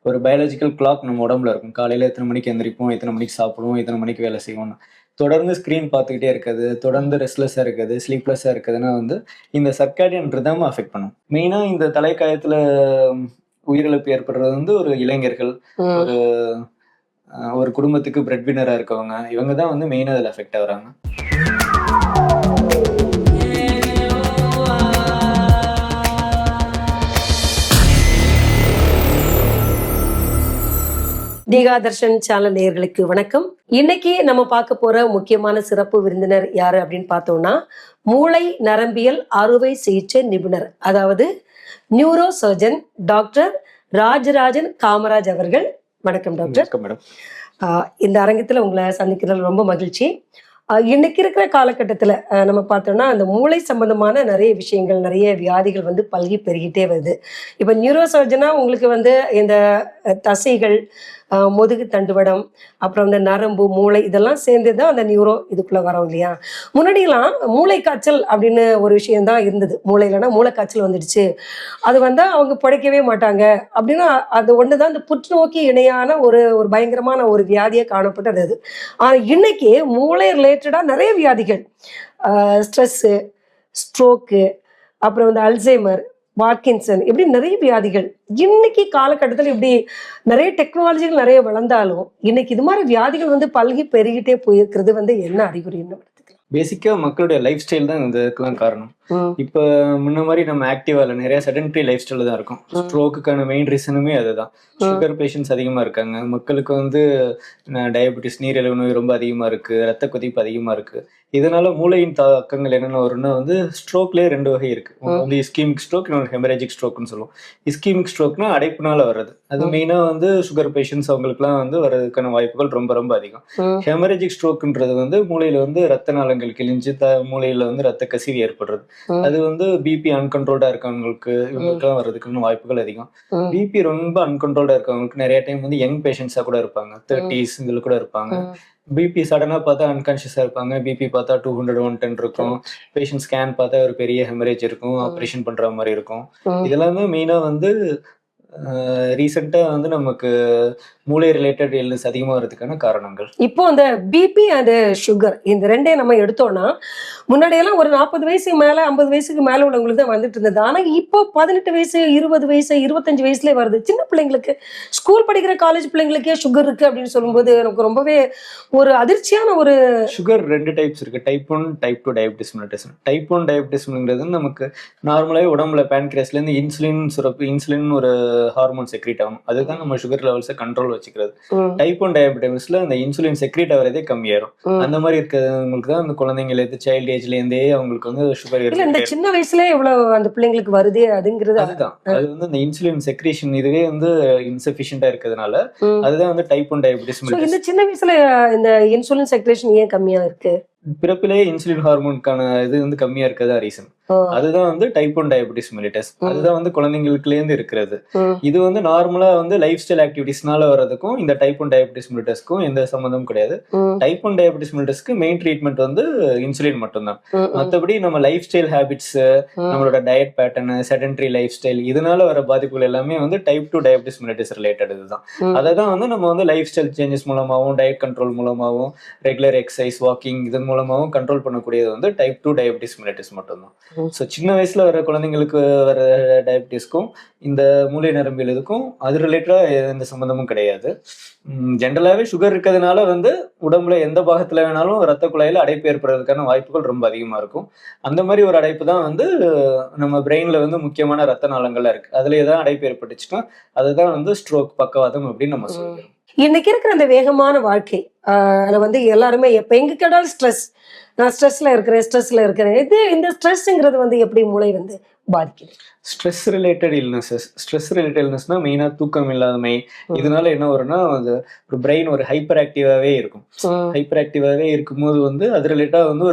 ஒரு biological clock நம்ம உடம்புல இருக்கும். காலையில எத்தனை மணிக்கு எந்திரிப்போம், எத்தனை மணிக்கு சாப்பிடுவோம், எத்தனை மணிக்கு வேலை செய்வோம்னு. தொடர்ந்து ஸ்க்ரீன் பார்த்துக்கிட்டே இருக்கிறது, தொடர்ந்து ரெஸ்ட்லெஸ்ஸா இருக்கிறது, ஸ்லீப்லெஸ்ஸா இருக்கிறதுனா வந்து இந்த சர்க்காடியன் ரிதம் அஃபெக்ட் பண்ணும். மெயினா இந்த தலைக்காயத்துல உயிரிழப்பு ஏற்படுறது வந்து ஒரு இளைஞர்கள், ஒரு ஒரு குடும்பத்துக்கு பிரெட் வின்னரா இருக்கவங்க, இவங்க தான் வந்து மெயினா அதில் அஃபெக்ட் ஆகுறாங்க. தீகாதர்ஷன் சேனல் நேயர்களுக்கு வணக்கம். இன்னைக்கு நம்ம பார்க்க போற முக்கியமான சிறப்பு விருந்தினர் யாரு அப்படின்னு பார்த்தோம்னா, மூளை நரம்பியல் அறுவை சிகிச்சை நிபுணர், அதாவது neuro surgeon doctor Rajarajan Kamaraj அவர்கள். வணக்கம் டாக்டர். மேடம், இந்த அரங்கத்துல உங்களை சந்திக்கிறதுல ரொம்ப மகிழ்ச்சி. இன்னைக்கு இருக்கிற காலகட்டத்துல நம்ம பார்த்தோம்னா அந்த மூளை சம்பந்தமான நிறைய விஷயங்கள், நிறைய வியாதிகள் வந்து பல்கி பெருகிட்டே வருது. இப்ப நியூரோ சர்ஜனா உங்களுக்கு வந்து இந்த தசைகள், முதுகு தண்டுவடம், அப்புறம் இந்த நரம்பு, மூளை இதெல்லாம் சேர்ந்துதான் அந்த நியூரோ இதுக்குள்ள வரோம் இல்லையா? முன்னாடியெல்லாம் மூளை காய்ச்சல் அப்படின்னு ஒரு விஷயம் தான் இருந்தது. மூளையிலனா மூளை காய்ச்சல் வந்துடுச்சு, அது வந்தா அவங்க பிழைக்கவே மாட்டாங்க அப்படின்னா அது ஒண்ணுதான் இந்த புற்றுநோக்கி இணையான ஒரு ஒரு பயங்கரமான ஒரு வியாதியை காணப்பட்டது அது. இன்னைக்கு மூளை ரிலேட்டடா நிறைய வியாதிகள், ஸ்ட்ரெஸ்ஸு, ஸ்ட்ரோக்கு, அப்புறம் வந்து அல்சைமர், பார்க்கின்சன், இப்படி நிறைய வியாதிகள் இன்னைக்கு காலகட்டத்தில் இப்படி நிறைய டெக்னாலஜிகள் நிறைய வளர்ந்தாலும் இன்னைக்கு இது மாதிரி வியாதிகள் வந்து பல்கி பெருகிட்டே போயிருக்கிறது வந்து என்ன அறிகுறி? என்ன பேசிக்கா மக்களுடைய லைஃப் ஸ்டைல் தான் இதுக்கெல்லாம் காரணம். இப்ப முன்ன மாதிரி நம்ம ஆக்டிவா இல்லை, நிறைய செடன்டரி லைஃப் ஸ்டைல் தான் இருக்கும். ஸ்ட்ரோக்குக்கான மெயின் ரீசனுமே அதுதான். சுகர் பேஷண்ட்ஸ் அதிகமா இருக்காங்க, மக்களுக்கு வந்து டயபெட்டிஸ், நீரிழிவு நோய் ரொம்ப அதிகமா இருக்கு, ரத்த கொதிப்பு அதிகமா இருக்கு. இதனால மூளையின் தாக்கங்கள் என்னென்ன வரும்னா வந்து ஸ்ட்ரோக்லேயே 2 வகை இருக்கு. ஒன்று வந்து இஸ்கீமிக் ஸ்ட்ரோக், இன்னொரு ஹெமரேஜிக் ஸ்ட்ரோக்னு சொல்லுவோம். இஸ்கீமிக் ஸ்ட்ரோக்னா அடைப்புனால வர்றது, அது மெயினா வந்து சுகர் பேஷண்ட்ஸ் அவங்களுக்குலாம் வந்து வர்றதுக்கான வாய்ப்புகள் ரொம்ப ரொம்ப அதிகம். ஹெமரேஜிக் ஸ்ட்ரோக்ன்றது வந்து மூளையில வந்து ரத்த நாளங்கள் கிழிஞ்சு மூளையில வந்து ரத்த கசிவு ஏற்படுறது. அது வந்து பிபி அன்கண்ட்ரோல்டா இருக்கவங்களுக்கு, இவங்களுக்குலாம் வர்றதுக்கான வாய்ப்புகள் அதிகம். பிபி ரொம்ப அன்கண்ட்ரோல்டா இருக்கவங்களுக்கு நிறைய டைம் வந்து யங் பேஷண்ட்ஸா கூட இருப்பாங்க, 30s இதுல கூட இருப்பாங்க. பிபி சடனா பார்த்தா அன்கான்சியஸா இருப்பாங்க, பிபி பார்த்தா 200 110 இருக்கும், பேஷண்ட் ஸ்கேன் பார்த்தா ஒரு பெரிய ஹெமரேஜ் இருக்கும், ஆப்ரேஷன் பண்ற மாதிரி இருக்கும். இதெல்லாமே மெயினா வந்து ரீசெண்டா வந்து நமக்கு மூளை ரிலேட்டட் இல்னஸ் அதிகமா வரதுக்கான காரணங்கள். இப்போ அந்த பிபி அண்ட் சுகர் இந்த ரெண்டே நம்ம எடுத்தோம்னா, முன்னாடியெல்லாம் ஒரு 40 வயசுக்கு மேல 50 வயசுக்கு மேல உள்ளவங்களுக்கு தான் வந்துட்டு இருந்தது. ஆனா இப்போ 18 வயசு 20 வயசு 25 வயசுலேயே வருது. சின்ன பிள்ளைங்களுக்கு, ஸ்கூல் படிக்கிற காலேஜ் பிள்ளைங்களுக்கே சுகர் இருக்கு அப்படின்னு சொல்லும்போது எனக்கு ரொம்பவே ஒரு அதிர்ச்சியான ஒரு. சுகர் 2 டைப்ஸ் இருக்கு, type 1 type 2 diabetes mellitus. Type 1 டயபிட்டிஸ்ங்கிறது நமக்கு நார்மலாவே உடம்புல பேன்கிரியாஸ்ல இருந்து இன்சுலின் சுரப்பு, இன்சுலின் ஒரு ஹார்மோன் செக்ரீட் ஆகும், அதுதான் நம்ம சுகர் லெவல்ஸை கண்ட்ரோல் வச்சுக்கிறது. டைப் 1 டயபிட்டிஸ்ல அந்த இன்சுலின் செக்ரீட் ஆகிறதே கம்மியாயிரும். அந்த மாதிரி இருக்கிறவங்களுக்கு தான் அந்த குழந்தைங்களுக்கு சைல்ட் ஏஜ்ல இருந்தே அவங்களுக்கு வந்து சுகர் இருக்கு. இந்த சின்ன வயசுல இவ்வளவு அந்த பிள்ளைங்களுக்கு வருது அதுங்கிறது அதுதான். அது வந்து இந்த இன்சுலின் செக்ரீஷன் இதுவே வந்து இன்சஃபிஷியன்ட்டா இருக்கிறதுனால அதுதான் வந்து டைப் 1 டயபிட்டிஸ். இந்த சின்ன வயசுல இந்த இன்சுலின் செக்ரேஷன் ஏன் கம்மியா இருக்கு? பிறப்பிலேயே இன்சுலின் ஹார்மோனுக்கான இது வந்து கம்மியா இருக்கதா ரீசன். அதுதான் வந்து டைப் 1 டயபிட்டிஸ் மெலிட்டஸ். அதுதான் வந்து குழந்தைங்களுக்குல இருந்து இருக்கிறது. இது வந்து நார்மலா வந்து லைஃப் ஸ்டைல் ஆக்டிவிட்டிஸ்னால வர்றதுக்கும் இந்த டைப் 1 டயபிட்டிஸ் மெலிட்டஸ்க்கும் எந்த சம்பந்தமும் கிடையாது. டைப் 1 டயபிட்டிஸ் மெலிட்டஸ்க்கு மெயின் ட்ரீட்மெண்ட் வந்து இன்சுலின் மட்டும்தான். மற்றபடி நம்ம லைஃப் ஸ்டைல் ஹேபிட்ஸ், நம்மளோட diet pattern, sedentary life style, இதனால வர பாதிப்புகள் எல்லாமே வந்து டைப் 2 டயபிட்டிஸ் மெலிட்டஸ் ரிலேட்டட். இதுதான். அதை தான் வந்து நம்ம வந்து லைஃப் ஸ்டைல் சேஞ்சஸ் மூலமாகவும், டயட் கண்ட்ரோல் மூலமாகவும், ரெகுலர் எக்ஸசைஸ், வாக்கிங் இதன் மூலமாகவும் கண்ட்ரோல் பண்ணக்கூடியது வந்து டைப் 2 டயபிட்டிஸ் மெலிட்டஸ் மட்டும்தான். ஸோ சின்ன வயசுல வர குழந்தைங்களுக்கு வர டயபிட்டிஸ்க்கும் இந்த மூளை நரம்பியல் இதுக்கும் அது ரிலேட்டடா எந்த சம்பந்தமும் கிடையாது. ஜென்ரலாவே சுகர் இருக்கிறதுனால வந்து உடம்புல எந்த பாகத்துல வேணாலும் ரத்த குழாயில அடைப்பு ஏற்படுறதுக்கான வாய்ப்புகள் ரொம்ப அதிகமா இருக்கும். அந்த மாதிரி ஒரு அடைப்பு தான் வந்து நம்ம பிரெயின்ல வந்து முக்கியமான ரத்த நாளங்கள்ல இருக்கு, அதுல ஏதாவது அடைப்பு ஏற்பட்டுச்சுன்னா அதுதான் வந்து ஸ்ட்ரோக், பக்கவாதம் அப்படின்னு நம்ம சொல்றோம். இன்னைக்கு இருக்கிற அந்த வேகமான வாழ்க்கை அதுல வந்து எல்லாருமே எப்ப எங்க கேட்டாலும் ஸ்ட்ரெஸ், நான் ஸ்ட்ரெஸ்ல இருக்கிறேன். இது இந்த ஸ்ட்ரெஸ்ங்கிறது வந்து எப்படி மூளை வந்து பாதிக்குது? ஸ்ட்ரெஸ் ரிலேட்டட் இல்னஸ்னா மெயினா தூக்கம் இல்லாதமை. இதனால என்ன வரும்னா ஒரு பிரெயின் ஒரு ஹைப்பர் ஆக்டிவாவே இருக்கும். ஹைப்பர் ஆக்டிவாவே இருக்கும்போது வந்து அது ரிலேட்டா வந்து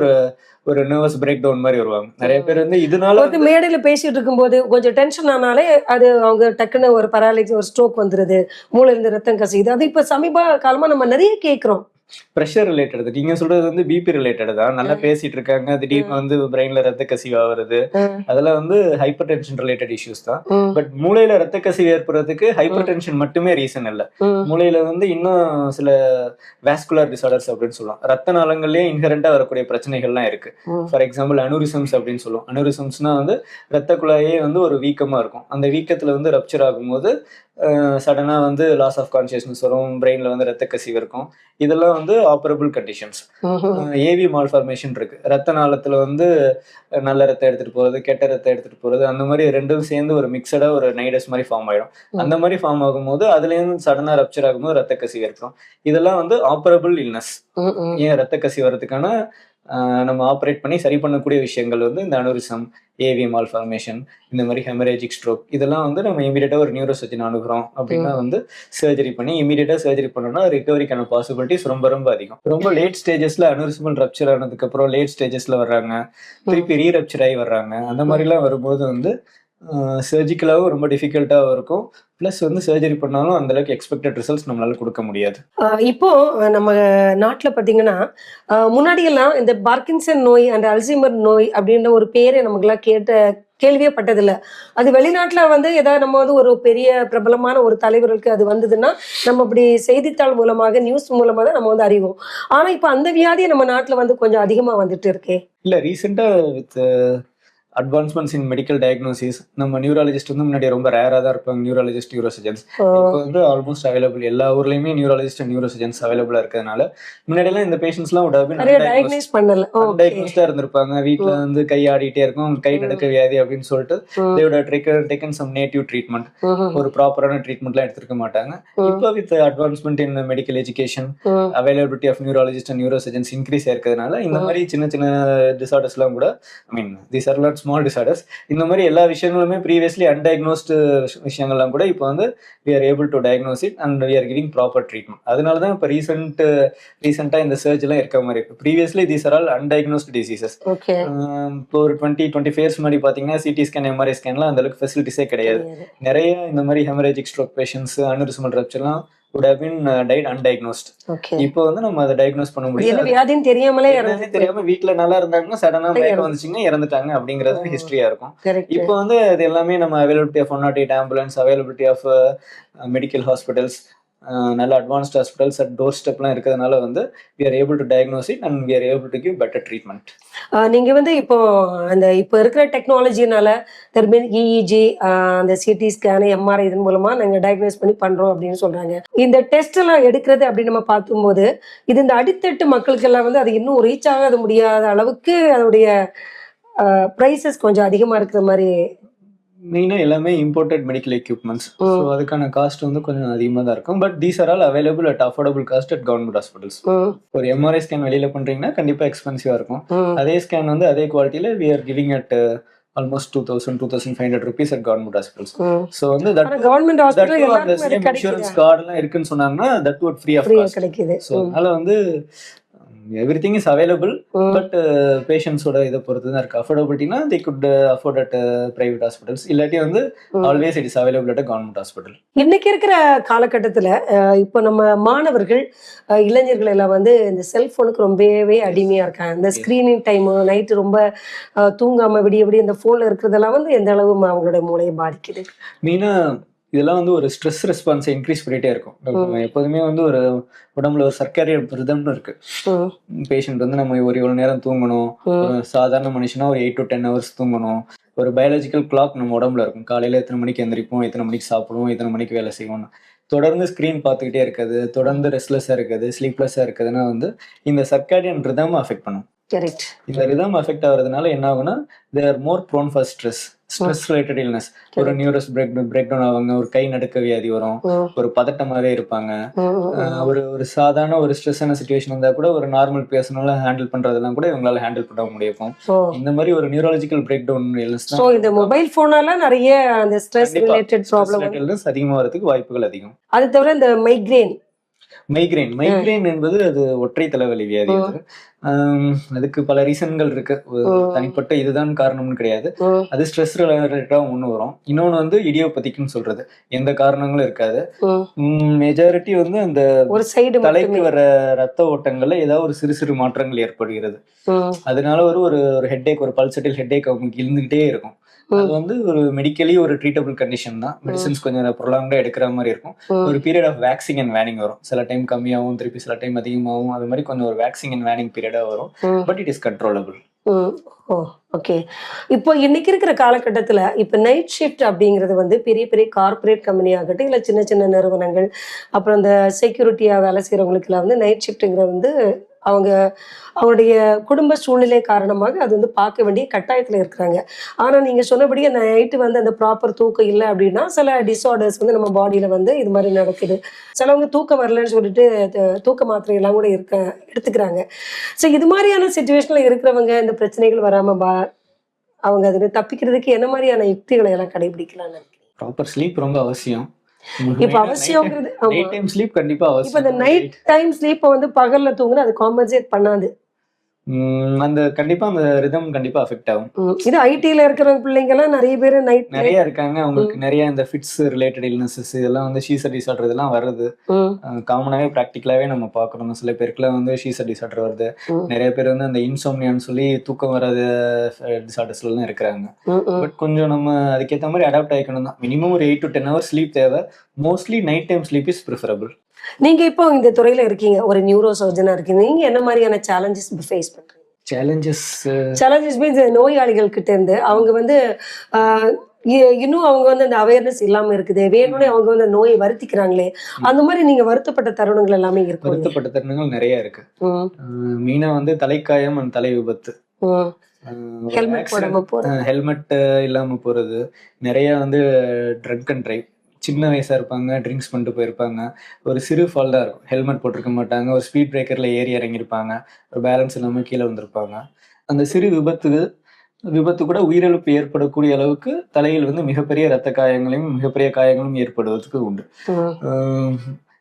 ஒரு நர்வஸ் பிரேக் டவுன் மாதிரி வருவாங்க நிறைய பேர். வந்து இதனால வந்து மேடையில பேசிட்டு இருக்கும்போது கொஞ்சம் டென்ஷன் ஆனாலே அது அவங்க டக்குன்னு ஒரு பராலிசிஸ், ஒரு ஸ்ட்ரோக் வந்துருது, மூளையில இருந்து ரத்தம் கசியுது. அது இப்ப சமீப காலமா நம்ம நிறைய கேட்கிறோம். Pressure related. நீங்க சொல்றது வந்து பிபி ரிலேட்டட் தான். நல்லா பேசிட்டு இருக்காங்க, திடீர்னு வந்து பிரெயின்ல ரத்த கசிவு ஆகுறது, அதெல்லாம் வந்து ஹைப்பர் டென்ஷன் ரிலேட்டட் இஷ்யூஸ் தான். பட் மூளையில ரத்த கசிவு ஏற்படுறதுக்கு ஹைப்பர் டென்ஷன் மட்டுமே ரீசன் இல்ல. மூளையில வந்து இன்னும் சில வாஸ்குலர் டிசார்டர்ஸ் அப்படின்னு சொல்லலாம், ரத்த நாளங்கள்லயே இன்ஹெரண்டா வரக்கூடிய பிரச்சனைகள்லாம் இருக்கு. ஃபார் எக்ஸாம்பிள் அனுரிசம்ஸ் அப்படின்னு சொல்லுவோம். அனுரிசம்ஸ்னா வந்து ரத்த குழாயே வந்து ஒரு வீக்கமா இருக்கும். அந்த வீக்கத்துல வந்து ரப்சர் ஆகும்போது சடனா வந்து லாஸ் ஆஃப் கான்சியஸ்னஸ் வரும், பிரெயின்ல வந்து ரத்த கசிவு இருக்கும். இதெல்லாம் வந்து ஆப்பரபிள் கண்டிஷன்ஸ். ஏவி மால்ஃபார்மேஷன் இருக்கு. ரத்த நாளத்துல வந்து நல்ல ரத்தம் எடுத்துட்டு போறது, கெட்ட ரத்தம் எடுத்துட்டு போறது, அந்த மாதிரி ரெண்டும் சேர்ந்து ஒரு மிக்சடா ஒரு நைடஸ் மாதிரி ஃபார்ம் ஆயிடும். அந்த மாதிரி ஃபார்ம் ஆகும்போது அதுல இருந்து சடனா ரப்சர் ஆகும்போது ரத்த கசிவு ஏற்படும். இதெல்லாம் வந்து ஆப்பரபிள் இல்னஸ். ஏன் ரத்த கசிவு வர்றதுக்கான நம்ம ஆப்ரேட் பண்ணி சரி பண்ணக்கூடிய விஷயங்கள் வந்து இந்த அனுரிசம், ஏவி மால்ஃபார்மேஷன், இந்த மாதிரி ஹெமரேஜிக் ஸ்ட்ரோக், இதெல்லாம் வந்து நம்ம இமீடியட்டா ஒரு நியூரோ சர்ஜன் அணுகிறோம் அப்படின்னா வந்து சர்ஜரி பண்ணி இமீடியட்டா சர்ஜரி பண்ணோம்னா ரிகவரிக்கான பாசிபிலிட்டிஸ் ரொம்ப ரொம்ப அதிகம். ரொம்ப லேட் ஸ்டேஜஸ்ல அனுரிசமல் ரப்சர் ஆனதுக்கு அப்புறம் லேட் ஸ்டேஜஸ்ல வர்றாங்க, திருப்பி ரீரப்சர் ஆகி வர்றாங்க. அந்த மாதிரிலாம் வரும்போது வந்து சர்ஜிக்கலாகவும் ரொம்ப டிஃபிகல்ட்டாகவும் இருக்கும். ப்ளஸ் வந்து சர்ஜரி பண்ணாலும் அந்த அளவுக்கு எக்ஸ்பெக்டட் ரிசல்ட்ஸ் நம்மளால கொடுக்க முடியாது. இப்போ நம்ம நாட்டுல பாத்தீங்கன்னா முன்னாடி எல்லாம் இந்த பார்க்கின்சன் நோய் அண்ட் அல்சைமர் நோய் அப்படின்ற ஒரு பேரை நமக்குலாம் கேள்வியே பட்டதில்லை. அது வெளிநாட்டுல வந்து ஏதாவது நம்ம வந்து ஒரு பெரிய பிரபலமான ஒரு தலைவர்களுக்கு அது வந்ததுன்னா நம்ம அப்படி செய்தித்தாள் மூலமாக நியூஸ் மூலமாக தான் நம்ம வந்து அறிவோம். ஆனா இப்ப அந்த வியாதி நம்ம நாட்டுல வந்து கொஞ்சம் அதிகமா வந்துட்டு இருக்கே. இல்ல ரீசெண்டா with advancements in medical diagnosis, நம்ம நியூராலஜிஸ்ட் வந்து முன்னாடி ரொம்ப ரேரா தான் இருப்பாங்க. நியூராலஜிஸ்ட், நியூரோசர்ஜன்ஸ் இப்போ வந்து ஆல்மோஸ்ட் அவைலபிள். எல்லா ஊர்லயுமே நியூராலஜிஸ்ட் அண்ட் நியூரோசர்ஜன்ஸ் அவைலபிளா இருக்கிறதுனால முன்னாடி எல்லாம் இந்த பேஷண்ட்ஸ்லாம் அன்டயக்னோஸ்டா இருந்திருப்பாங்க. வீட்டுல வந்து கை ஆடிட்டே இருக்கும், கை நடக்க வியாதி அப்படின்னு சொல்லிட்டு they would have taken some native treatment. ஒரு ப்ராப்பரான ட்ரீட்மெண்ட்லாம் எடுத்திருக்க மாட்டாங்க. இப்போ with advancement in medical education, availability of neurologist and neurosurgeons increase இருக்கிறதுனால இந்த மாதிரி சின்ன சின்ன டிசார்டர்ஸ்லாம் கூட, I mean these are not small disorders, இந்த மாதிரி எல்லா விஷயங்களுமே ப்ரீவியஸ்லி அன்டயக்னோஸ்டு விஷயங்கள்லாம் கூட இப்போ வந்து we are able to diagnose it and we are giving proper treatment. அதனால தான் இப்போ ரீசெண்டா இந்த சர்ஜ் எல்லாம் இருக்க மாதிரி இருக்கு. Previously these are all undiagnosed diseases. இப்போ ஒரு 20-25 இயர்ஸ் முன்னாடி பாத்தீங்கன்னா சிடி ஸ்கேன், எம்ஆர்ஐ ஸ்கேன்லாம் அந்த அளவுக்கு ஃபெசிலிட்டிஸே கிடையாது. நிறைய இந்த மாதிரி ஹெமரேஜிக் ஸ்ட்ரோக் பேஷண்ட்ஸ், அனுரிசமல் ரப்சர்லாம் would have been died undiagnosed. இப்போ வந்து நம்ம அதை டயக்னோஸ் பண்ண முடியும். வியாதின்னு தெரியாம வீட்டுல நல்லா இருந்தாங்கன்னா சடனா மயக்கம் வந்துச்சுங்கன்னா இறந்துட்டாங்க அப்படிங்கறது ஹிஸ்டரியா இருக்கும். இப்போ வந்து அது எல்லாமே நம்ம availability of 108 ambulance, availability of medical hospitals, நல்ல அட்வான்ஸ்ட் ஹாஸ்பிட்டல்ஸ் அட் டோர் ஸ்டெப்லாம் இருக்கிறதுனால வந்து we are able to diagnose it and we are able to give better treatment. நீங்க வந்து இப்போ இருக்கிற டெக்னாலஜினால இஇஜி, அந்த சிடி ஸ்கேன், எம்ஆர்ஐ இதன் மூலமா நாங்க டயக்னோஸ் பண்ணி பண்றோம் அப்படின்னு சொல்றாங்க. இந்த டெஸ்ட் எல்லாம் எடுக்கிறது அப்படின்னு நம்ம பார்க்கும்போது இது இந்த அடித்தட்டு மக்களுக்கு எல்லாம் வந்து அது இன்னும் ரீச் ஆகாத முடியாத அளவுக்கு அதோடைய பிரைசஸ் கொஞ்சம் அதிகமா இருக்கிற மாதிரி. மெயினா எல்லாமே இம்போர்ட்டட் மெடிக்கல் எக்யூப்மெண்ட்ஸ், ஸோ அதுக்கான காஸ்ட் வந்து கொஞ்சம் அதிகமாக தான் இருக்கும். But these are all available at affordable cost at government hospitals. ஒரு எம்ஆர்ஐ ஸ்கேன் வெளியில பண்றீங்கன்னா கண்டிப்பா எக்ஸ்பென்சிவா இருக்கும். அதே ஸ்கேன் வந்து அதே குவாலிட்டியில we are giving at almost 2,000-2,500 rupees at government hospitals. So வந்து கவர்மெண்ட் ஹாஸ்பிடல் அந்த சேம் இன்சூரன்ஸ் கார்டு எல்லாம் இருக்குன்னு சொன்னாங்கன்னா that would free of cost கிடைக்குது. ஸோ அதனால வந்து everything is available, but patients-ஓட இதை பொறுத்து தான் இருக்கு. அஃபோர்டபிலிட்டினா they could afford at private hospitals, இல்லாட்டி வந்து always it is available at a government hospital. இன்னைக்கு இருக்கிற காலகட்டத்துல இப்போ நம்ம மாணவர்கள், இளைஞர்கள் எல்லாம் வந்து இந்த செல்போனுக்கு ரொம்பவே அடிமையா இருக்காங்க. இந்த ஸ்கிரீனிங் டைம், நைட்டு ரொம்ப தூங்காம விடிய விடிய இந்த போன்ல இருக்கிறதெல்லாம் வந்து எந்த அளவு அவங்களோட மூளையை பாதிக்குது? மெயினா இதெல்லாம் வந்து ஒரு ஸ்ட்ரெஸ் ரெஸ்பான்ஸை இன்க்ரீஸ் பண்ணிட்டே இருக்கும். எப்போதுமே வந்து ஒரு உடம்புல ஒரு சர்க்காரியன் ரிதம்னு இருக்கு. பேஷண்ட் வந்து நம்ம ஒரு இவ்வளவு நேரம் தூங்கணும், சாதாரண மனுஷனா ஒரு 8 to 10 hours தூங்கணும். ஒரு பயாலஜிக்கல் கிளாக் நம்ம உடம்புல இருக்கும். காலையில எத்தனை மணிக்கு எந்திரிப்போம், எத்தனை மணிக்கு சாப்பிடுவோம், எத்தனை மணிக்கு வேலை செய்வோம். தொடர்ந்து ஸ்க்ரீன் பார்த்துக்கிட்டே இருக்குது, தொடர்ந்து ரெஸ்ட்லெஸ்ஸாக இருக்குது, ஸ்லீப்லெஸ்ஸாக இருக்குதுன்னா வந்து இந்த சர்க்காரியன் ரிதம் அஃபெக்ட் பண்ணும். இந்த ரிதம் அஃபெக்ட் ஆகுறதுனால என்ன ஆகுனா they are more prone for stress related illness. ஒரு நியூரஸ் பிரேக் டவுன் ஆவாங்க, ஒரு கை நடுக்க வியாதி வரும், ஒரு பதட்டமாவே இருப்பாங்க. ஒரு சாதாரண ஒரு ஸ்ட்ரெஸ்ஸான சிச்சுவேஷன் வந்தா கூட ஒரு நார்மல் பேர்சனால ஹேண்டில் பண்றதெல்லாம் கூட இவங்களால ஹேண்டில் பண்ண முடியும். இந்த மாதிரி ஒரு நியூரலாஜிக்கல் பிரேக் டவுன் இல்னஸ் தான். சோ இந்த மொபைல் போனால நிறைய அந்த ஸ்ட்ரெஸ் ரிலேட்டட் ப்ராப்ளம்ஸ் அதிகமா வரதுக்கு வாய்ப்புகள் அதிகம். அது தவிர இந்த மைக்ரேன், மைக்ரேன் என்பது அது ஒற்றை தலைவலி வியாதி. அது அதுக்கு பல ரீசன்கள் இருக்கு. தனிப்பட்ட இதுதான் காரணம்னு கிடையாது. அது ஸ்ட்ரெஸ் ரிலேட்டடா ஒண்ணு வரும். இன்னொன்னு வந்து இடியோபதிக்னு சொல்றது. எந்த காரணங்களும் இருக்காது. மெஜாரிட்டி வந்து அந்த ஒரு சைடு தலைக்கு வர ரத்த ஓட்டங்கள்ல ஏதாவது ஒரு சிறு சிறு மாற்றங்கள் ஏற்படுகிறது. அதனால ஒரு ஹெட்டேக், ஒரு பல்சட்டில் ஹெட்டேக் அவங்களுக்கு இருந்துகிட்டே இருக்கும். அது வந்து ஒரு மெடிக்கலி ஒரு ட்ரீட்டபிள் கண்டிஷன் தான். மெடிசின்ஸ் கொஞ்சம் ப்ரொலாங்டா எடுக்கிற மாதிரி இருக்கும். ஒரு period of waxing and waning வரும். சில டைம் கம்மியாகவும் திருப்பி சில டைம் அதிகமாகவும், அது மாதிரி கொஞ்சம் ஒரு வேக்சிங் அண்ட் வேனிங் பீரியடா வரும். But it is controllable. Oh okay. இப்போ இன்னைக்கு இருக்கிற காலகட்டத்துல இப்ப நைட் ஷிஃப்ட் அப்படிங்கிறது வந்து பெரிய பெரிய கார்பரேட் கம்பெனி ஆகட்டும், இல்ல சின்ன சின்ன நிறுவனங்கள், அப்புறம் இந்த செக்யூரிட்டியா வேலை செய்யறவங்களுக்கு எல்லாம் வந்து நைட் ஷிஃப்ட்ங்கிறது வந்து அவங்க அவங்களுடைய குடும்ப சூழ்நிலை காரணமாக அது வந்து பார்க்க வேண்டிய கட்டாயத்துல இருக்கிறாங்க. ஆனா நீங்க சொன்னபடி அந்த நைட்டு வந்து அந்த ப்ராப்பர் தூக்கம் இல்லை அப்படின்னா சில டிஸார்டர்ஸ் வந்து நம்ம பாடியில வந்து இது மாதிரி நடக்குது. சிலவங்க தூக்கம் வரலன்னு சொல்லிட்டு தூக்க மாத்திரை எல்லாம் கூட எடுத்துக்கிறாங்க. ஸோ இது மாதிரியான சுச்சுவேஷன்ல இருக்கிறவங்க இந்த பிரச்சனைகள் வராம அவங்க அதுல தப்பிக்கிறதுக்கு என்ன மாதிரியான யுக்திகளை எல்லாம் கடைபிடிக்கலாம்னு நினைக்கிறீங்க? ப்ராப்பர் ஸ்லீப் ரொம்ப அவசியம். இப்ப அவசியங்கிறது நைட் டைம் ஸ்லீப் கண்டிப்பா இப்ப இந்த அவசியம். நைட் டைம் ஸ்லீப்பை வந்து பகல்ல தூங்குனா அது காம்பன்சேட் பண்ணாது. அந்த கண்டிப்பா அந்த ரிதம் கண்டிப்பா அஃபெக்ட் ஆகும். இது ஐடில இருக்கிற பிள்ளைங்க எல்லாம் நிறைய பேர் நிறைய இருக்காங்க. அவங்களுக்கு நிறைய இந்த ஃபிட்ஸ் ரிலேட்டட் இல்னஸஸ் இதெல்லாம் வந்து ஷீசர் டிசார்டர் இதெல்லாம் வருது. காமனாவே பிராக்டிகலாவே நம்ம பாக்குறோம். சில பேருக்குலாம் வந்து ஷீசர் டிசார்டர் வருது. நிறைய பேர் வந்து அந்த இன்சோம்னியான்னு சொல்லி தூக்கம் வராத டிசார்டர்ஸ்ல எல்லாம் இருக்கிறாங்க. பட் கொஞ்சம் நம்ம அதுக்கேற்ற மாதிரி அடாப்ட் ஆகிக்கணும் தான். மினிமம் ஒரு 8 to 10 hours ஸ்லீப் தேவை. Mostly night time sleep is preferable. நீங்க இப்போ இந்த துறையில இருக்கீங்க, ஒரு நியூரோ சர்ஜனா இருக்கீங்க. நீங்க என்ன மாதிரியான சேலஞ்சஸ் ஃபேஸ் பண்றீங்க? சேலஞ்சஸ் மீன்ஸ் நோயாளிகள் கிட்ட இருந்து அவங்க வந்து இன்னும் அவங்க வந்து அந்த அவேர்னஸ் இல்லாம இருக்குது, வேணும்னே அவங்க வந்து நோயை வருத்திக்கிறாங்களே, அந்த மாதிரி நீங்க வருத்தப்பட்ட தருணங்கள் எல்லாமே இருக்கு? வருத்தப்பட்ட தருணங்கள் நிறைய இருக்கு. மெயினா வந்து தலைக்காயம் அண்ட் தலை விபத்து, ஹெல்மெட் இல்லாம போறது, நிறைய வந்து ட்ரங்க் அண்ட் டிரைவ். சின்ன வயசா இருப்பாங்க, ட்ரிங்க்ஸ் பண்ணிட்டு போயிருப்பாங்க, ஒரு சிறு ஃபால் தான் இருக்கும், ஹெல்மெட் போட்டிருக்க மாட்டாங்க, ஒரு ஸ்பீட் பிரேக்கர்ல ஏறி இறங்கியிருப்பாங்க, ஒரு பேலன்ஸ் இல்லாம கீழே வந்திருப்பாங்க. அந்த சிறு விபத்து கூட உயிரிழப்பு ஏற்படக்கூடிய அளவுக்கு தலையில் வந்து மிகப்பெரிய ரத்த காயங்களையும் மிகப்பெரிய காயங்களும் ஏற்படுவதற்கு உண்டு.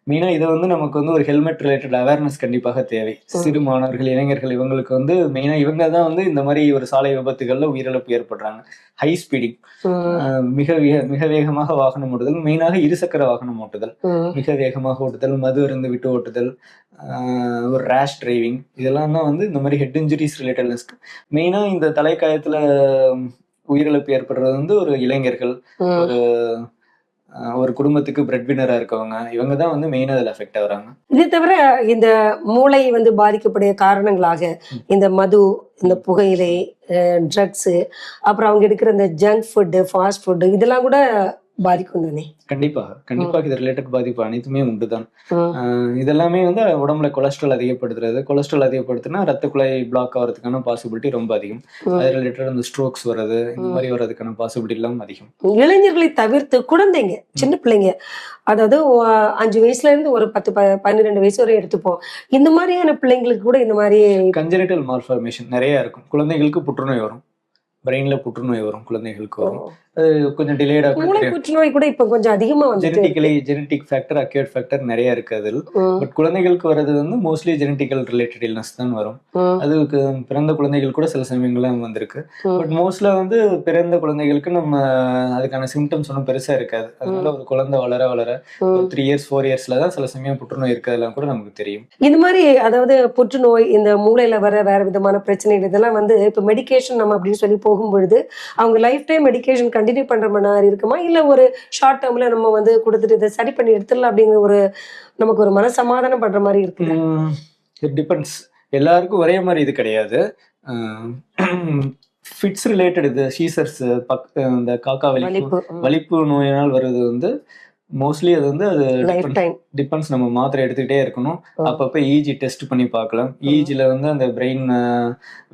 மெயினா இதை வந்து நமக்கு வந்து ஒரு ஹெல்மெட் ரிலேட்டட் அவேர்னஸ் கண்டிப்பாக தேவை. சிறு மாணவர்கள், இளைஞர்கள் இவங்களுக்கு வந்து மெயினா இவங்க தான் வந்து இந்த மாதிரி ஒரு சாலை விபத்துகள்ல உயிரிழப்பு ஏற்படுறாங்க. ஹை ஸ்பீடிங், மிக வேகமாக வாகனம் ஓட்டுதல், மெயினாக இருசக்கர வாகனம் ஓட்டுதல், மிக வேகமாக ஓட்டுதல், மது அருந்து விட்டு ஓட்டுதல், ஒரு ரேஷ் டிரைவிங், இதெல்லாம் தான் வந்து இந்த மாதிரி ஹெட் இன்ஜுரிஸ் ரிலேட்டட். மெயினா இந்த தலைக்காயத்துல உயிரிழப்பு ஏற்படுறது வந்து ஒரு இளைஞர்கள், ஒரு குடும்பத்துக்கு பிரெட் வினரா இருக்கவங்க, இவங்க தான் வந்து மெயினா அதில் அஃபெக்ட் ஆகுறாங்க. இது தவிர இந்த மூளை வந்து பாதிக்கப்படைய காரணங்களாக இந்த மது, இந்த புகையிலை, ட்ரக்ஸ், அப்புறம் அவங்க எடுக்கிற இந்த ஜங்க் ஃபுட்டு, ஃபாஸ்ட் ஃபுட்டு, இதெல்லாம் கூட பாதிக்கும் தானே? கண்டிப்பாக இது ரிலேட்டட் பாதிப்பு அனைத்துமே உண்டுதான். இதெல்லாமே வந்து உடம்புல கொலஸ்ட்ரால் அதிகப்படுத்துறது. கொலஸ்ட்ரால் அதிகப்படுத்தினா ரத்த குழாய் பிளாக் ஆகிறதுக்கான பாசிபிலிட்டி ரொம்ப அதிகம். அது ரிலேட்டட் அந்த ஸ்ட்ரோக்ஸ் வர்றது, இந்த மாதிரி வர்றதுக்கான பாசிபிலிட்டி எல்லாம் அதிகம். இளைஞர்களை தவிர்த்து குழந்தைங்க, சின்ன பிள்ளைங்க, அதாவது 5 வயசுல இருந்து ஒரு 10-12 வயசு வரை எடுத்துப்போம், இந்த மாதிரியான பிள்ளைங்களுக்கு கூட இந்த மாதிரி கன்ஜெனிட்டல் மால்ஃபார்மேஷன் நிறைய இருக்கும். குழந்தைகளுக்கு புற்றுநோய் வரும், பிரெயின்ல புற்றுநோய் வரும், குழந்தைகளுக்கு வரும். அது கொஞ்சம் டிலேடா. மூளை புற்றுநோய் கூட இப்ப கொஞ்சம் அதிகமா வந்து ஜெனடிக் ஃபேக்டர், அக்யூட் ஃபேக்டர் நிறைய இருக்கு அதில். பட் குழந்தைகளுக்கு வர்றது வந்து மோஸ்ட்லி ஜெனடிக்கல் ரிலேட்டட் இல்னஸ் தான் வரும். அதுக்கு பிறந்த குழந்தைகள் கூட சில சமயங்கள்ல வந்திருக்கு. பட் மோஸ்ட்லா வந்து பிறந்த குழந்தைகளுக்கு நம்ம அதுக்கான சிம்டம்ஸ் ஒன்றும் பெருசா இருக்காது. அதனால ஒரு குழந்தை வளர வளர 3 years 4 yearsல தான் சில சமயம் புற்றுநோய் இருக்கிறதெல்லாம் கூட நமக்கு தெரியும். இந்த மாதிரி அதாவது புற்றுநோய், இந்த மூளையில வர வேற விதமான பிரச்சனைகள், இதெல்லாம் வந்து இப்ப மெடிகேஷன் நம்ம அப்படின்னு சொல்லி போகும்பொழுது அவங்க லைஃப் டைம் மெடிகேஷன் கண்டினியூ பண்ற மாதிரி இருக்குமா, இல்ல ஒரு ஷார்ட் டேர்ம்ல நம்ம வந்து கொடுத்துட்டு இதை சரி பண்ணி எடுத்துடலாம் அப்படிங்கிற ஒரு நமக்கு ஒரு மனசமாதானம் பண்ற மாதிரி இருக்கு? It depends. எல்லாருக்கும் ஒரே மாதிரி இது கிடையாது. ஃபிட்ஸ் ரிலேட்டட், இது சீசர்ஸ், இந்த காக்கா வலிப்பு நோயினால் வருவது வந்து மோஸ்ட்லி அது வந்து அது டிபெண்ட்ஸ். நம்ம மாத்திரை எடுத்துக்கிட்டே இருக்கணும். அப்பப்போ இஜி டெஸ்ட் பண்ணி பார்க்கலாம். இஜில வந்து அந்த பிரெயின்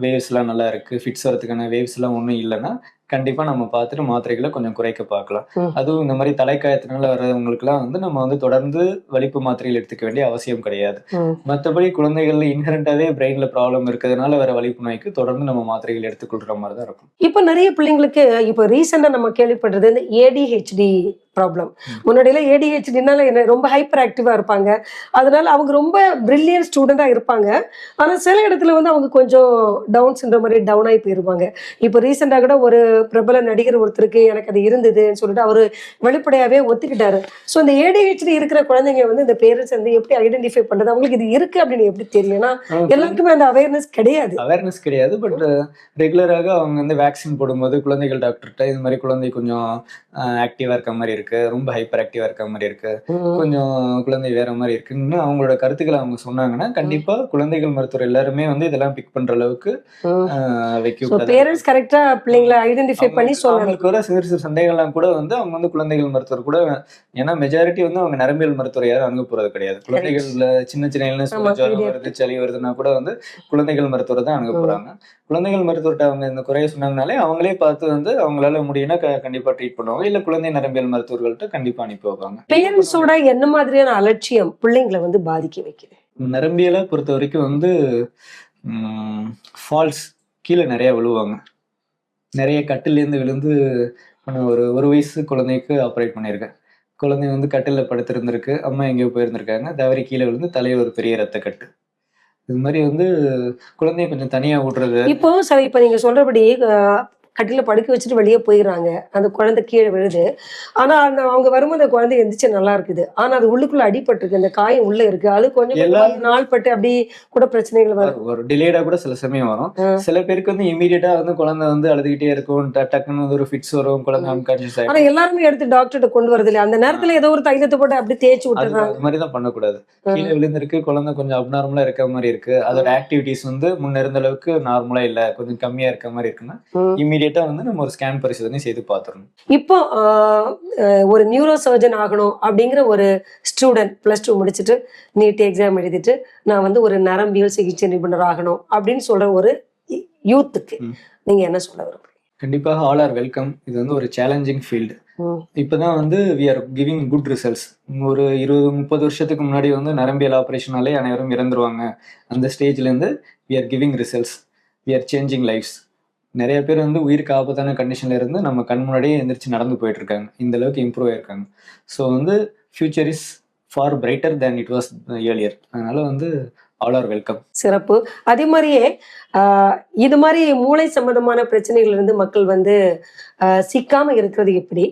வேவ்ஸ் எல்லாம் நல்லா இருக்கு, ஃபிட்ஸ் வரதுக்கான வேவ்ஸ் எல்லாம் ஒன்றும் இல்லைன்னா கண்டிப்பா நம்ம பார்த்துட்டு மாத்திரைகளை கொஞ்சம் குறைக்க பார்க்கலாம். அதுவும் இந்த மாதிரி தலைக்காயத்தினால வர்றவங்களுக்குலாம் வந்து நம்ம வந்து தொடர்ந்து வலிப்பு மாத்திரைகள் எடுத்துக்க வேண்டிய அவசியம் கிடையாது. மற்றபடி குழந்தைகள்ல இன்ஹரண்டாவே பிரெயின்ல ப்ராப்ளம் இருக்கிறதுனால வர வலிப்பு நோய்க்கு தொடர்ந்து நம்ம மாத்திரைகள் எடுத்துக்கொள்ற மாதிரி தான் இருக்கும். இப்போ நிறைய பிள்ளைங்களுக்கு இப்போ ரீசெண்டா நம்ம கேள்விப்படுறது இந்த ADHD ப்ராப்ளம். முன்னாடியெல்லாம் ADHDனால என்ன ரொம்ப ஹைப்பர் ஆக்டிவா இருப்பாங்க. அதனால அவங்க ரொம்ப பிரில்லியன்ட் ஸ்டூடெண்டா இருப்பாங்க. ஆனா சில இடத்துல வந்து அவங்க கொஞ்சம் டவுன் சிண்ட்ரோம் மாதிரி டவுன் ஆகி போயிருவாங்க. இப்போ ரீசெண்டா கூட ஒரு பிரபல நடிகர் ஒருத்தருக்கு எனக்கு அது இருந்ததுன்னு சொல்லிட்டு அவரு வெளிப்படையாவே ஒத்துக்கிட்டாரு. ஸோ இந்த ADHD இருக்கிற குழந்தைங்க வந்து இந்த பேரண்ட்ஸ் வந்து எப்படி ஐடென்டிஃபை பண்றது? அவங்களுக்கு இது இருக்கு அப்படின்னு எப்படி தெரியும்? ஏன்னா எல்லாருக்குமே அந்த அவேர்னஸ் கிடையாது. அவேர்னஸ் கிடையாது. பட் ரெகுலராக அவங்க வந்து வேக்சின் போடும்போது குழந்தைகள் டாக்டர்கிட்ட இது மாதிரி குழந்தை கொஞ்சம் ஆக்டிவா இருக்க மாதிரி இருக்கு, ரொம்ப ஹைப்பர் ஆக்டிவா இருக்க மாதிரி இருக்கு, கொஞ்சம் குழந்தை வேற மாதிரி இருக்குன்னு அவங்களோட கருத்துக்களை அவங்க சொன்னாங்கன்னா கண்டிப்பா குழந்தைகள் மருத்துவர் எல்லாருமே வந்து இதெல்லாம் பிக் பண்ற அளவுக்கு பேரண்ட்ஸ் கரெக்டா பிள்ளைங்களை ஐடென்டிஃபை பண்ணி சொல்லணும். அவங்களுக்கு வர சிறு சிறு சந்தேகம்லாம் கூட வந்து அவங்க வந்து குழந்தைகள் மருத்துவர் கூட, ஏன்னா மெஜாரிட்டி வந்து அவங்க நரம்பியல் மருத்துவர் யாரும் அணுக போறது கிடையாது. குழந்தைகள்ல சின்ன சின்ன இல்னஸ், ஜுரம் வருது, சளி வருதுன்னா கூட வந்து குழந்தைகள் மருத்துவரை தான் அணுக போறாங்க. குழந்தைகள் மருத்துவர்கிட்ட அவங்க இந்த குறைய சொன்னாங்கனாலே அவங்களே பார்த்து வந்து அவங்களால முடியும்னா கண்டிப்பா ட்ரீட் பண்ணுவாங்க. இல்ல குழந்தை நரம்பியல் மருத்துவர்கள்ட்ட கண்டிப்பா அனுப்பி வைப்பாங்க. பேரண்ட்ஸோட என்ன மாதிரியான அலட்சியம் பிள்ளைங்களை வந்து பாதிக்க வைக்குது? நரம்பியலை பொறுத்த வரைக்கும் வந்து ஃபால்ஸ் கீழே நிறைய விழுவாங்க. நிறைய கட்டிலேருந்து விழுந்து ஒரு வயசு குழந்தைக்கு ஆப்ரேட் பண்ணியிருக்கேன். குழந்தை வந்து கட்டிலில் படுத்திருந்திருக்கு, அம்மா எங்கேயோ போயிருந்திருக்காங்க, தவறி கீழே விழுந்து தலையில் ஒரு பெரிய ரத்த கட்டு. இது மாதிரி வந்து குழந்தைய கொஞ்சம் தனியா விடுறது. இப்போ சரி, இப்போ நீங்க சொல்றபடி கட்டில படுக்க வச்சுட்டு வெளியே போயிடுறாங்க, அந்த குழந்தை கீழே விழுது. ஆனா அவங்க வரும்போது அந்த குழந்தை எந்திரிச்சு நல்லா இருக்குது. ஆனா அது உள்ளுக்குள்ள அடிபட்டிருக்கு, அந்த காயம் உள்ள இருக்கு. அது கொஞ்சம் நாள் பட்டு அப்படி கூட பிரச்சனைகள் வரும். ஒரு டிலேடா கூட சில சமயம் வரும். சில பேருக்கு வந்து இமீடியட்டா வந்து குழந்தை வந்து அழுதுகிட்டே இருக்கும், டக்குன்னு ஒரு ஃபிட்ஸ் வரும், குழந்தை அன்கான்ஷியஸ் ஆயிடும். ஆனா எல்லாருமே எடுத்து டாக்டர்கிட்ட கொண்டு வரது இல்லையா? அந்த நேரத்துல ஏதோ ஒரு தைலத்தை போட்டு அப்படி தேய்ச்சி விட்டுறாங்க. அது மாதிரி தான் பண்ணக்கூடாது. கீழே விழுந்திருக்கு, குழந்தை கொஞ்சம் அப்நார்மலா இருக்க மாதிரி இருக்கு, அதோட ஆக்டிவிட்டிஸ் வந்து முன்ன இருந்த அளவுக்கு நார்மலா இல்ல, கொஞ்சம் கம்மியா இருக்க மாதிரி இருக்குன்னா இமீடியட்டா வந்து நம்ம ஒரு ஸ்கேன் பரிசோதனை செய்து பார்த்துடணும். இப்போ ஒரு நியூரோ சர்ஜன் ஆகணும் அப்படிங்கிற ஒரு ஸ்டூடெண்ட் +2 முடிச்சுட்டு நீட் எக்ஸாம் எழுதிட்டு நான் வந்து ஒரு நரம்பியல் சிகிச்சை நிபுணர் ஆகணும் அப்படின்னு சொல்ற ஒரு யூத்துக்கு நீங்க என்ன சொல்ல விரும்புறீங்க? கண்டிப்பாக ஆல் ஆர் வெல்கம். இது வந்து ஒரு சேலஞ்சிங் ஃபீல்டு. இப்பதான் வந்து we are giving good results. ஒரு 20-30 வருஷத்துக்கு முன்னாடி வந்து நரம்பியல் ஆப்ரேஷனாலே அனைவரும் இறந்துருவாங்க. அந்த ஸ்டேஜ்ல இருந்து we are giving results, we are changing lives. நிறைய பேர் வந்து உயிருக்கு ஆபத்தான கண்டிஷன்ல இருந்து நம்ம கண் முன்னாடியே எந்திரிச்சு நடந்து போயிட்டு இருக்காங்க. இந்த அளவுக்கு இம்ப்ரூவ் ஆயிருக்காங்க. ஸோ வந்து future is for brighter than it was earlier. அதனால வந்து ஆல் ஆர் வெல்கம். சிறப்பு. அதே மாதிரியே இது மாதிரி மூளை சம்பந்தமான பிரச்சனைகள் இருந்து மக்கள் வந்து சிக்காம இருக்கிறது எப்படி?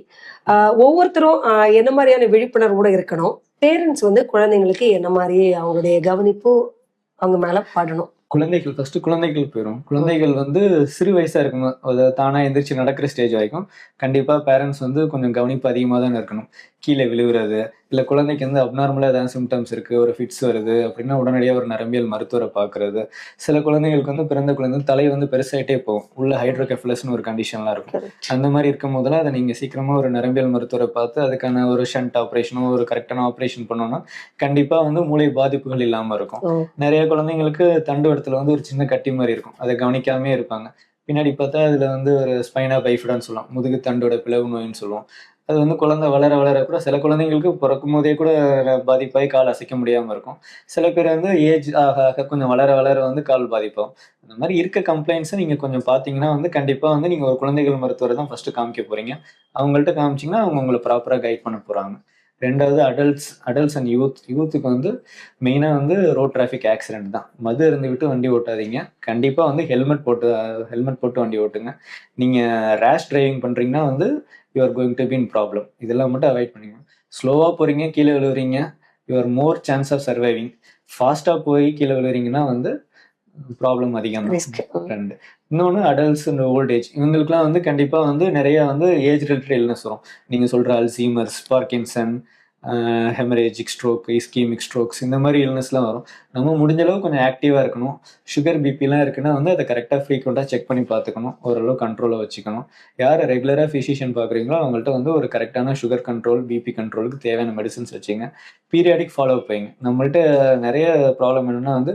ஒவ்வொருத்தரும் என்ன மாதிரியான விழிப்புணர்வோட இருக்கணும்? பேரண்ட்ஸ் வந்து குழந்தைங்களுக்கு என்ன மாதிரி அவங்களுடைய கவனிப்பு அவங்க மேல படணும்? குழந்தைகள் போயிடும். குழந்தைகள் வந்து சிறு வயசா இருக்கணும், அதாவது தானா எந்திரிச்சு நடக்கிற ஸ்டேஜ் வரைக்கும் கண்டிப்பா பேரண்ட்ஸ் வந்து கொஞ்சம் கவனிப்பு அதிகமாக தான் இருக்கணும். கீழே விழுவுறது, இல்லை குழந்தைக்கு வந்து அப்நார்மலாக ஏதாவது சிம்டம்ஸ் இருக்கு, ஒரு ஃபிட்ஸ் வருது அப்படின்னா உடனடியாக ஒரு நரம்பியல் மருத்துவரை பார்க்கறது. சில குழந்தைங்களுக்கு வந்து பிறந்த குழந்தை தலை வந்து பெருசாயிட்டே போகும், உள்ள ஹைட்ரோகெஃபலஸ்னு ஒரு கண்டிஷன்லாம் இருக்கும். அந்த மாதிரி இருக்கும் போதெல்லாம் அதை நீங்க சீக்கிரமா ஒரு நரம்பியல் மருத்துவரை பார்த்து அதுக்கான ஒரு ஷண்ட் ஆப்ரேஷனோ ஒரு கரெக்டான ஆப்ரேஷன் பண்ணோம்னா கண்டிப்பா வந்து மூளை பாதிப்புகள் இல்லாம இருக்கும். நிறைய குழந்தைங்களுக்கு தண்டுவடத்துல வந்து ஒரு சின்ன கட்டி மாதிரி இருக்கும், அதை கவனிக்காமே இருப்பாங்க. பின்னாடி பார்த்தா அதுல வந்து ஒரு ஸ்பைனா பைஃபிடான்னு சொல்லுவோம், முதுகு தண்டோட பிளவு நோயின்னு சொல்லுவோம். அது வந்து குழந்தை வளர வளர கூட சில குழந்தைங்களுக்கு பிறக்கும் போதே கூட பாதிப்பாகி கால் அசைக்க முடியாம இருக்கும். சில பேர் வந்து ஏஜ் ஆக ஆக கொஞ்சம் வளர வளர வந்து கால் பாதிப்பாகும். அந்த மாதிரி இருக்க கம்ப்ளைண்ட்ஸை நீங்க கொஞ்சம் பார்த்தீங்கன்னா வந்து கண்டிப்பா வந்து நீங்க ஒரு குழந்தைகள் மருத்துவரை தான் ஃபர்ஸ்ட் காமிக்க போறீங்க. அவங்கள்ட்ட காமிச்சிங்கன்னா அவங்க உங்களை ப்ராப்பரா கைட் பண்ண போறாங்க. ரெண்டாவது அடல்ட்ஸ் அண்ட் யூத்துக்கு வந்து மெயினாக வந்து ரோட் டிராஃபிக் ஆக்சிடென்ட் தான். மது இருந்து விட்டு வண்டி ஓட்டாதீங்க. கண்டிப்பாக வந்து ஹெல்மெட் போட்டு வண்டி ஓட்டுங்க. நீங்கள் ரேஷ் டிரைவிங் பண்ணுறீங்கன்னா வந்து you are going to be in problem. இதெல்லாம் மட்டும் அவாய்ட் பண்ணிங்க. ஸ்லோவாக போகிறீங்க, கீழே விழுவுறீங்க, you are more chance of surviving. ஃபாஸ்ட்டாக போய் கீழே விழுவுறீங்கன்னா வந்து ப்ராப்ளம் அதிகம் தான். ரெண்டு. இன்னொன்று அடல்ட்ஸ் அண்ட் ஓல்டேஜ், இவங்களுக்குலாம் வந்து கண்டிப்பாக வந்து நிறைய வந்து ஏஜ் ரிலேட்டட் இல்னஸ் வரும். நீங்கள் சொல்கிற Alzheimer's, Parkinson, haemorrhagic stroke, ischaemic strokes, இந்த மாதிரி இல்னஸ்லாம் வரும். நம்ம முடிஞ்ச அளவு கொஞ்சம் ஆக்டிவாக இருக்கணும். சுகர் பிபிலாம் இருக்குன்னா வந்து அதை கரெக்டாக ஃப்ரீக்வெண்ட்டாக செக் பண்ணி பார்த்துக்கணும், ஓரளவு கண்ட்ரோலில் வச்சுக்கணும். யார் ரெகுலராக ஃபிசிஷியன் பார்க்குறீங்களோ அவங்கள்ட்ட வந்து ஒரு கரெக்டான சுகர் கண்ட்ரோல், பிபி கண்ட்ரோலுக்கு தேவையான மெடிசன்ஸ் வச்சுங்க. பீரியாடிக் ஃபாலோ அப் வைங்க. நம்மள்ட்ட நிறைய ப்ராப்ளம் என்னென்னா வந்து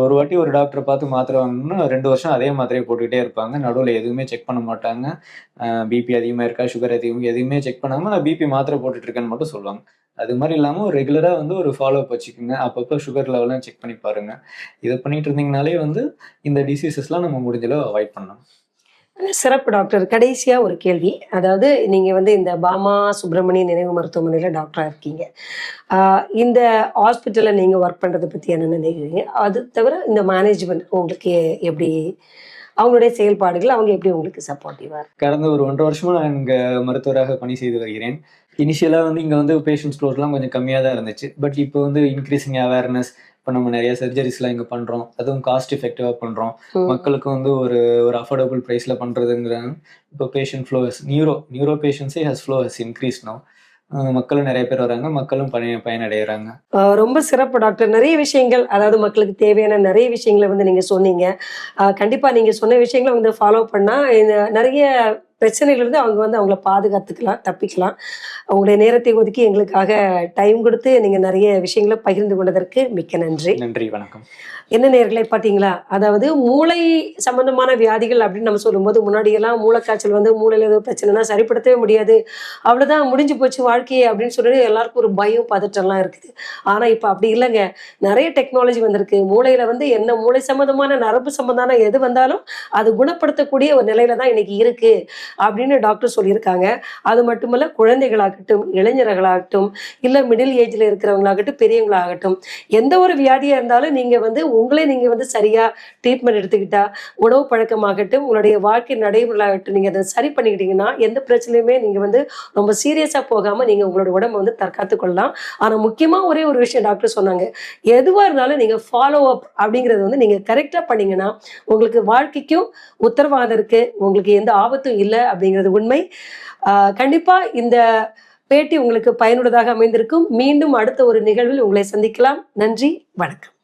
ஒரு வாட்டி ஒரு டாக்டரை பார்த்து மாத்திரை வாங்கணும்னா 2 வருஷம் அதே மாத்திரையை போட்டுக்கிட்டே இருப்பாங்க. நடுவில் எதுவுமே செக் பண்ண மாட்டாங்க. பிபி அதிகமாக இருக்கா, சுகர் அதிகமாக எதுவுமே செக் பண்ணாமல் நான் பிபி மாத்திரை போட்டுட்டு இருக்கேன்னு மட்டும் சொல்லுவாங்க. அது மாதிரி இல்லாமல் ரெகுலராக வந்து ஒரு ஃபாலோ அப் வச்சுக்கோங்க. அப்பப்போ சுகர் லெவலாம் செக் பண்ணி பாருங்க. இதை பண்ணிட்டு இருந்தீங்கனாலே வந்து இந்த டிசீசஸ்லாம் நம்ம முடிஞ்சளவு அவாய்ட் பண்ணலாம். சிறப்பு டாக்டர். கடைசியா ஒரு கேள்வி. அதாவது நீங்க வந்து இந்த பாமா சுப்பிரமணிய நினைவு மருத்துவமனையில டாக்டரா இருக்கீங்க. இந்த ஹாஸ்பிட்டல்ல நீங்க ஒர்க் பண்றத பத்தி என்ன நினைக்கிறீங்க? அது தவிர இந்த மேனேஜ்மெண்ட் உங்களுக்கு எப்படி? அவங்களுடைய செயல்பாடுகள் அவங்க எப்படி உங்களுக்கு சப்போர்ட்டிவா கடந்த ஒரு 1.5 வருஷமா நான் இங்க மருத்துவராக பணி செய்து வருகிறேன். இனிஷியலா வந்து இங்க வந்து பேஷண்ட்ஸ் ஃப்ளோஸ்லாம் கொஞ்சம் கம்மியா தான் இருந்துச்சு. பட் இப்போ வந்து இன்க்ரீசிங் அவேர்னஸ், இப்போ நம்ம நெறைய சர்ஜரிஸ்லாம் இங்க பண்றோம். அதுவும் காஸ்ட் எஃபெக்டிவா பண்றோம். ம். மக்களுக்கு வந்து ஒரு அஃபோர்டபுள் பிரைஸ்ல பண்றதுங்கிற இப்போ பேஷண்ட் ஃப்ளோ நியூரோ பேஷண்ட்ஸே ஃப்ளோ ஹஸ் இன்க்ரீஸ்ட் நவ். மக்களும் நெறைய பேர் வராங்க. மக்களும் பயனடையறாங்க. ரொம்ப சிறப்பு டாக்டர். நெறைய விஷயங்கள் அதாவது மக்களுக்கு தேவையான நெறைய விஷயங்கள வந்து நீங்க சொன்னீங்க. கண்டிப்பா நீங்க சொன்ன விஷயங்கள வந்து ஃபாலோ பண்ணா இந்த நெறைய பிரச்சனைகளிலிருந்து அவங்க வந்து அவங்கள பாதுகாத்துக்கலாம், தப்பிக்கலாம். உங்களுடைய நேரத்தை ஒதுக்கி எங்களுக்காக டைம் குடுத்து நீங்க நெறைய விஷயங்கள பகிர்ந்து கொண்டதற்கு மிக்க நன்றி. நன்றி, வணக்கம். என்ன நேயர்களே பார்த்தீங்களா? அதாவது மூளை சம்பந்தமான வியாதிகள் அப்படின்னு நம்ம சொல்லும்போது, முன்னாடியெல்லாம் மூளைக்காய்ச்சல் வந்து மூளையில ஏதோ பிரச்சனைனா சரிப்படுத்தவே முடியாது. அவ்வளோதான் முடிஞ்சு போச்சு வாழ்க்கையே அப்படின்னு சொல்லி எல்லாருக்கும் ஒரு பயம், பதற்றம்லாம் இருக்குது. ஆனா இப்ப அப்படி இல்லங்க. நெறைய டெக்னாலஜி வந்திருக்கு. மூளையில வந்து என்ன மூளை சம்பந்தமான, நரம்பு சம்பந்தமான எது வந்தாலும் அது குணப்படுத்தக்கூடிய ஒரு நிலையில தான் இன்னைக்கு இருக்கு அப்படின்னு டாக்டர் சொல்லியிருக்காங்க. அது மட்டுமல்ல குழந்தைகளாகட்டும், இளைஞர்களாகட்டும், இல்ல மிடில் ஏஜ்ல இருக்கிறவங்களாகட்டும், பெரியவங்களாகட்டும், எந்த ஒரு வியாதியா இருந்தாலும் நீங்க வந்து உங்களே நீங்க வந்து சரியா ட்ரீட்மெண்ட் எடுத்துக்கிட்டா, உணவு பழக்கமாகட்டும், உங்களுடைய வாழ்க்கை நடைமுறையாகட்டும், நீங்க அத சரி பண்ணிக்கிட்டீங்கன்னா, எந்த பிரச்சனையுமே நீங்க வந்து ரொம்ப சீரியஸா போகாம நீங்க உங்களோட உடம்ப வந்து தற்காத்துக் கொள்ளலாம். ஆனா முக்கியமா ஒரே ஒரு விஷயம் டாக்டர் சொன்னாங்க. எதுவா இருந்தாலும் நீங்க ஃபாலோ அப் அப்படிங்கிறது வந்து நீங்க கரெக்ட்டா பண்ணீங்கன்னா, உங்களுக்கு வாழ்க்கைக்கும் உத்தரவாதம் இருக்கு. உங்களுக்கு எந்த ஆபத்தும் இல்ல அப்படிங்கிறது உண்மை. கண்டிப்பா இந்த பேட்டி உங்களுக்கு பயனுள்ளதாக அமைந்திருக்கும். மீண்டும் அடுத்த ஒரு நிகழ்வில் உங்களை சந்திக்கலாம். நன்றி, வணக்கம்.